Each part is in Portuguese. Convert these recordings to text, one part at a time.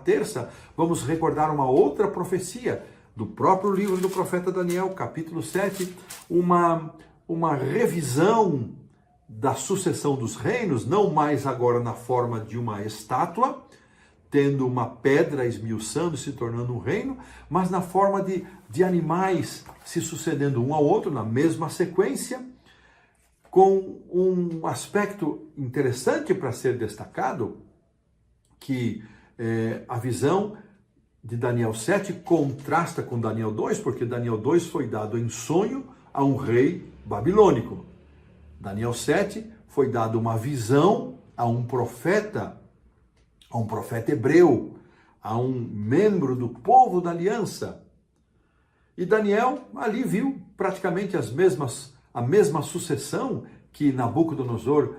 terça, vamos recordar uma outra profecia do próprio livro do profeta Daniel, capítulo 7, uma revisão da sucessão dos reinos, não mais agora na forma de uma estátua, tendo uma pedra esmiuçando e se tornando um reino, mas na forma de animais se sucedendo um ao outro, na mesma sequência, com um aspecto interessante para ser destacado, que a visão de Daniel 7 contrasta com Daniel 2, porque Daniel 2 foi dado em sonho a um rei babilônico. Daniel 7 foi dado uma visão a um profeta hebreu, a um membro do povo da aliança. E Daniel ali viu praticamente a mesma sucessão que Nabucodonosor,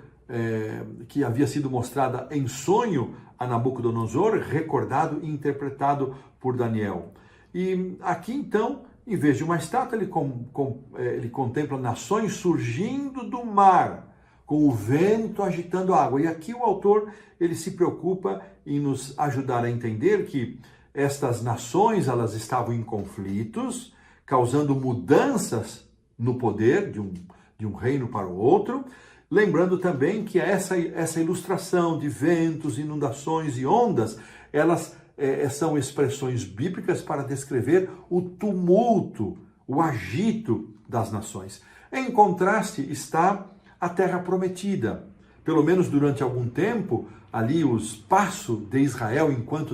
que havia sido mostrada em sonho a Nabucodonosor, recordado e interpretado por Daniel. E aqui então, em vez de uma estátua, ele contempla nações surgindo do mar, com o vento agitando a água. E aqui o autor, ele se preocupa em nos ajudar a entender que estas nações, elas estavam em conflitos, causando mudanças no poder de um reino para o outro. Lembrando também que essa ilustração de ventos, inundações e ondas, elas são expressões bíblicas para descrever o tumulto, o agito das nações. Em contraste está a terra prometida. Pelo menos durante algum tempo, ali o espaço de Israel, enquanto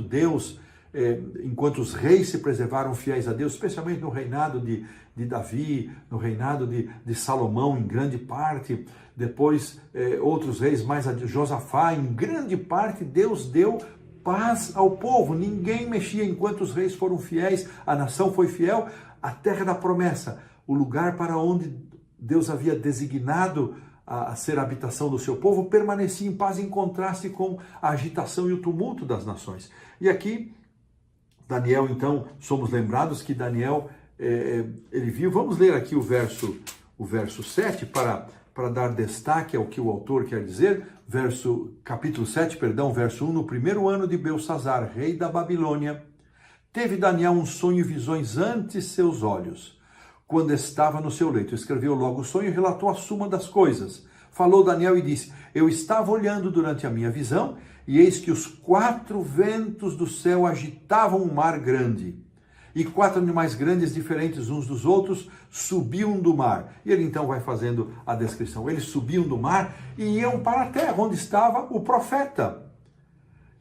os reis se preservaram fiéis a Deus, especialmente no reinado de Davi, no reinado de Salomão, em grande parte, depois outros reis mais adiante, Josafá, em grande parte Deus deu paz ao povo, ninguém mexia enquanto os reis foram fiéis, a nação foi fiel, a terra da promessa, o lugar para onde Deus havia designado a ser a habitação do seu povo, permanecia em paz, em contraste com a agitação e o tumulto das nações. E aqui, Daniel, então, somos lembrados que Daniel, ele viu, vamos ler aqui o verso 7 para dar destaque ao que o autor quer dizer, capítulo 7, verso 1, no primeiro ano de Belsazzar, rei da Babilônia, teve Daniel um sonho e visões ante seus olhos. Quando estava no seu leito, escreveu logo o sonho e relatou a suma das coisas. Falou Daniel e disse, eu estava olhando durante a minha visão, e eis que os 4 ventos do céu agitavam um mar grande, e 4 animais grandes, diferentes uns dos outros, subiam do mar. E ele então vai fazendo a descrição. Eles subiam do mar e iam para a terra, onde estava o profeta.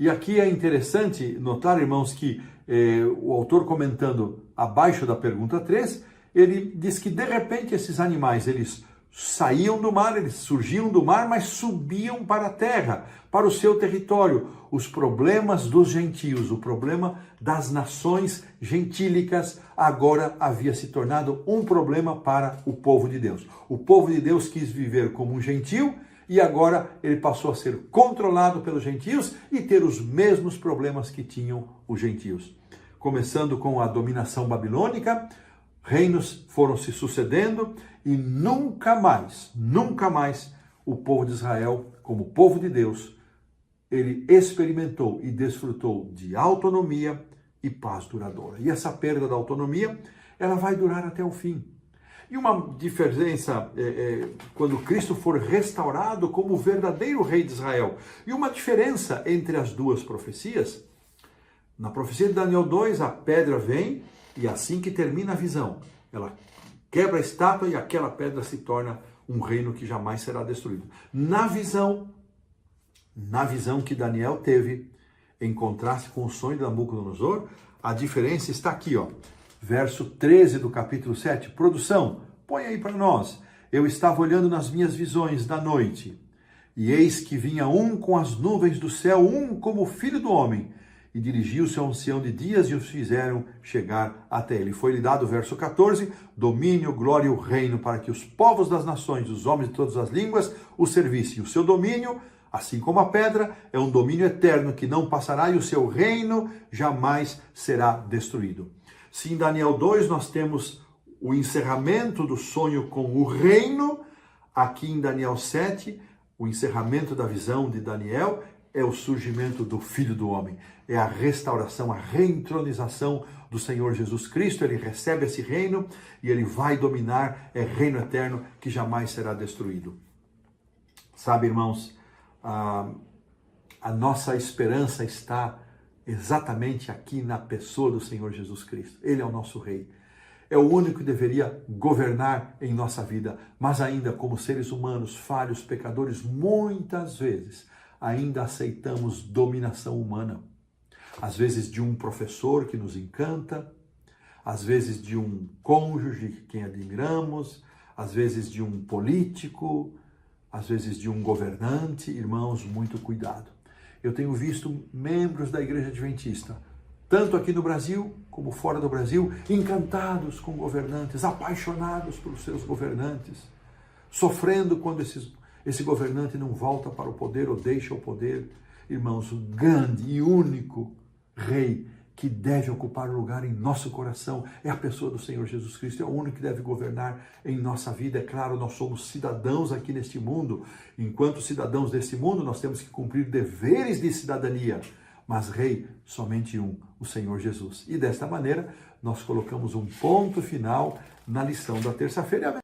E aqui é interessante notar, irmãos, que o autor comentando abaixo da pergunta 3, ele diz que de repente esses animais, eles saíam do mar, eles surgiam do mar, mas subiam para a terra, para o seu território. Os problemas dos gentios, o problema das nações gentílicas, agora havia se tornado um problema para o povo de Deus. O povo de Deus quis viver como um gentio e agora ele passou a ser controlado pelos gentios e ter os mesmos problemas que tinham os gentios. Começando com a dominação babilônica, reinos foram se sucedendo e nunca mais o povo de Israel, como povo de Deus, ele experimentou e desfrutou de autonomia e paz duradoura. E essa perda da autonomia, ela vai durar até o fim. E uma diferença quando Cristo for restaurado como o verdadeiro rei de Israel. E uma diferença entre as duas profecias. Na profecia de Daniel 2, a pedra vem e assim que termina a visão, ela quebra a estátua e aquela pedra se torna um reino que jamais será destruído. Na visão que Daniel teve, em contraste com o sonho de Nabucodonosor, a diferença está aqui, verso 13 do capítulo 7. Produção, põe aí para nós. Eu estava olhando nas minhas visões da noite, e eis que vinha um com as nuvens do céu, um como o filho do homem, e dirigiu-se ao ancião de dias e os fizeram chegar até ele. Foi-lhe dado, verso 14, domínio, glória e o reino, para que os povos das nações, os homens de todas as línguas, o servissem. O seu domínio, assim como a pedra, é um domínio eterno que não passará e o seu reino jamais será destruído. Se em Daniel 2 nós temos o encerramento do sonho com o reino, aqui em Daniel 7, o encerramento da visão de Daniel é o surgimento do Filho do Homem, é a restauração, a reentronização do Senhor Jesus Cristo. Ele recebe esse reino e ele vai dominar, é reino eterno que jamais será destruído. Sabe, irmãos, a nossa esperança está exatamente aqui na pessoa do Senhor Jesus Cristo. Ele é o nosso rei. É o único que deveria governar em nossa vida, mas ainda como seres humanos, falhos, pecadores, muitas vezes ainda aceitamos dominação humana. Às vezes de um professor que nos encanta, às vezes de um cônjuge que quem admiramos, às vezes de um político, às vezes de um governante. Irmãos, muito cuidado. Eu tenho visto membros da Igreja Adventista, tanto aqui no Brasil como fora do Brasil, encantados com governantes, apaixonados pelos seus governantes, sofrendo quando esse governante não volta para o poder ou deixa o poder. Irmãos, o grande e único rei que deve ocupar o lugar em nosso coração é a pessoa do Senhor Jesus Cristo. É o único que deve governar em nossa vida. É claro, nós somos cidadãos aqui neste mundo. Enquanto cidadãos deste mundo, nós temos que cumprir deveres de cidadania. Mas rei, somente um, o Senhor Jesus. E desta maneira, nós colocamos um ponto final na lição da terça-feira.